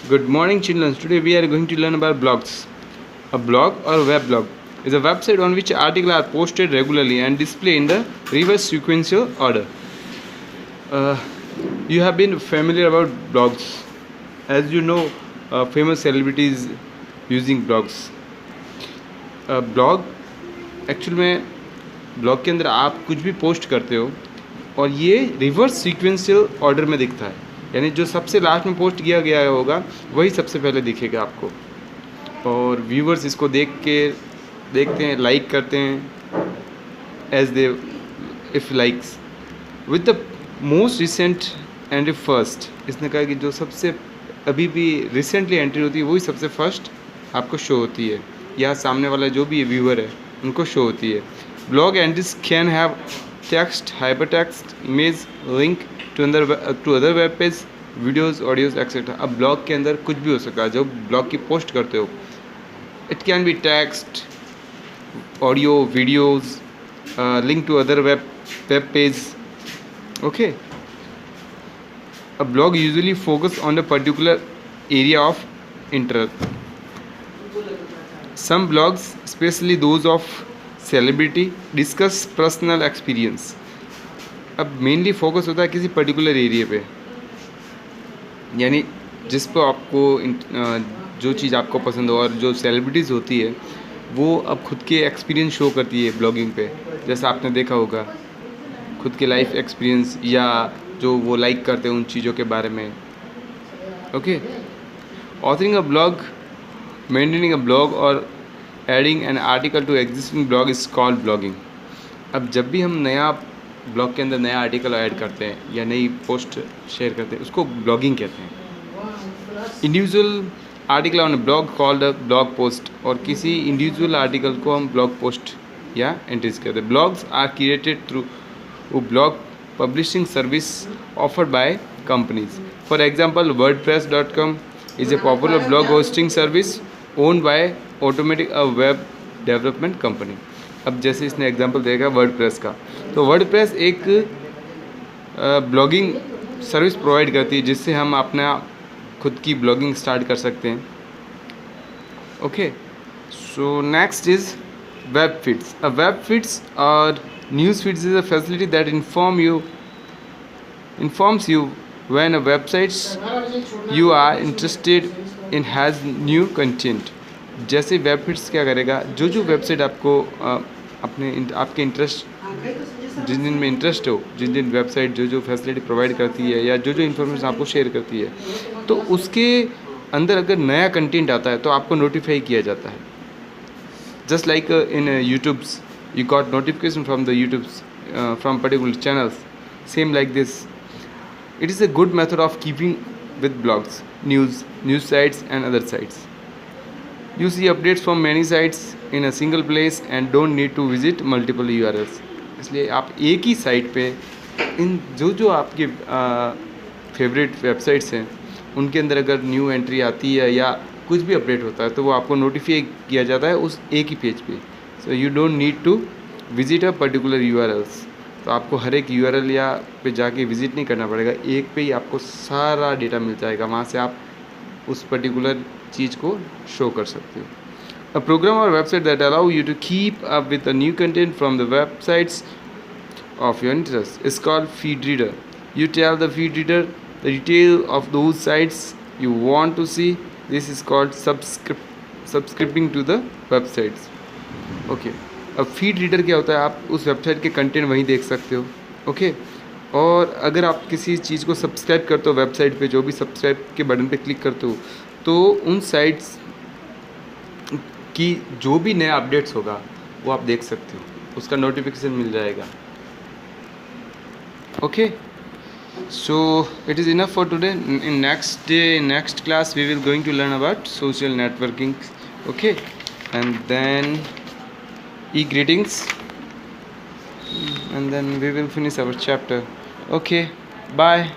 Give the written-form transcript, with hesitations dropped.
Good morning, children. Today we are going to learn about blogs. A blog or web blog is a website on which articles are posted regularly and displayed in the reverse sequential order. Uh, you have been familiar about blogs, as you know, famous celebrities using blogs. Blog actual में blog के अंदर आप कुछ भी post करते हो और ये रिवर्स सीक्वेंशियल ऑर्डर में दिखता है, यानी जो सबसे लास्ट में पोस्ट किया गया होगा वही सबसे पहले दिखेगा आपको, और व्यूवर्स इसको देखते हैं, लाइक करते हैं as they if likes with the most recent and first. इसने कहा कि जो सबसे अभी भी रिसेंटली एंट्री होती है वही सबसे फर्स्ट आपको शो होती है, या सामने वाला जो भी व्यूअर है उनको शो होती है। Blog entries can have text, hypertext, image, link to other web page, videos, audios etcetera. अब ब्लॉग के अंदर कुछ भी हो सकता है जो ब्लॉग की पोस्ट करते हो। It can be text, audio, videos, link to other web page. Okay, a blog usually focus on a particular area of interest. Some blogs, especially those of celebrity, discuss personal experience. अब mainly focus होता है किसी particular area पे, यानी जिस पर आपको जो चीज़ आपको पसंद हो, और जो सेलिब्रिटीज़ होती है वो अब खुद के एक्सपीरियंस शो करती है ब्लॉगिंग पे। जैसा आपने देखा होगा खुद के लाइफ एक्सपीरियंस, या जो वो लाइक करते हैं उन चीज़ों के बारे में। Okay, authoring a blog, maintaining a blog और adding an article to existing blog is called blogging. अब जब भी हम नया ब्लॉग के अंदर नया आर्टिकल ऐड करते हैं या नई पोस्ट शेयर करते हैं उसको ब्लॉगिंग कहते हैं। Individual article on a blog called a blog post, और किसी इंडिविजुअल आर्टिकल को हम ब्लॉग पोस्ट या एंट्रीज कहते हैं। Blogs are created through blog publishing service offered by companies. For example, WordPress.com is a popular blog hosting service owned by Automatic, a web development company. अब जैसे इसने example देगा WordPress का, तो WordPress एक ब्लॉगिंग सर्विस प्रोवाइड करती है जिससे हम अपना खुद की ब्लॉगिंग स्टार्ट कर सकते हैं। Okay, so next is web feeds. A web feeds or news feeds is a facility that informs you when a website you are interested in has new content. जैसे वेब फीड्स क्या करेगा, जो website आपको आपके interest, जिन दिन में interest हो, जिन दिन वेबसाइट जो फैसिलिटी प्रोवाइड करती है या जो इन्फॉर्मेशन आपको शेयर करती है, तो उसके अंदर अगर नया कंटेंट आता है तो आपको नोटिफाई किया जाता है। Just like in YouTube's, you got notification from the YouTube's from particular channels. Same like this. It is a good method of keeping with blogs, news sites and other sites. You see updates from many sites in a single place and don't need to visit multiple URLs. इसलिए आप एक ही site पे इन जो आपके favourite websites हैं उनके अंदर अगर न्यू एंट्री आती है या कुछ भी अपडेट होता है तो वो आपको नोटिफाई किया जाता है उस एक ही पेज पे। So you don't need to visit a particular URLs। तो आपको हर एक URL या पे जाके विजिट नहीं करना पड़ेगा, एक पे ही आपको सारा डेटा मिल जाएगा, वहाँ से आप उस पर्टिकुलर चीज़ को शो कर सकते हो। अ प्रोग्राम और website that allow you to keep up with a new content from the websites of your interest is called feed reader. You tell the feed reader the detail of those sites you want to see. This is called subscribing to the websites. Okay, अब feed reader क्या होता है, आप उस website के content वहीं देख सकते हो। ओके, और अगर आप किसी चीज़ को सब्सक्राइब करते हो वेबसाइट पे, जो भी सब्सक्राइब के बटन पे क्लिक करते हो तो उन साइट्स की जो भी नया अपडेट्स होगा वो आप देख सकते हो, उसका नोटिफिकेशन मिल जाएगा। Okay, so it is enough for today. In next class we will going to learn about social networking. Okay, and then e-greetings, and then we will finish our chapter. Okay, bye.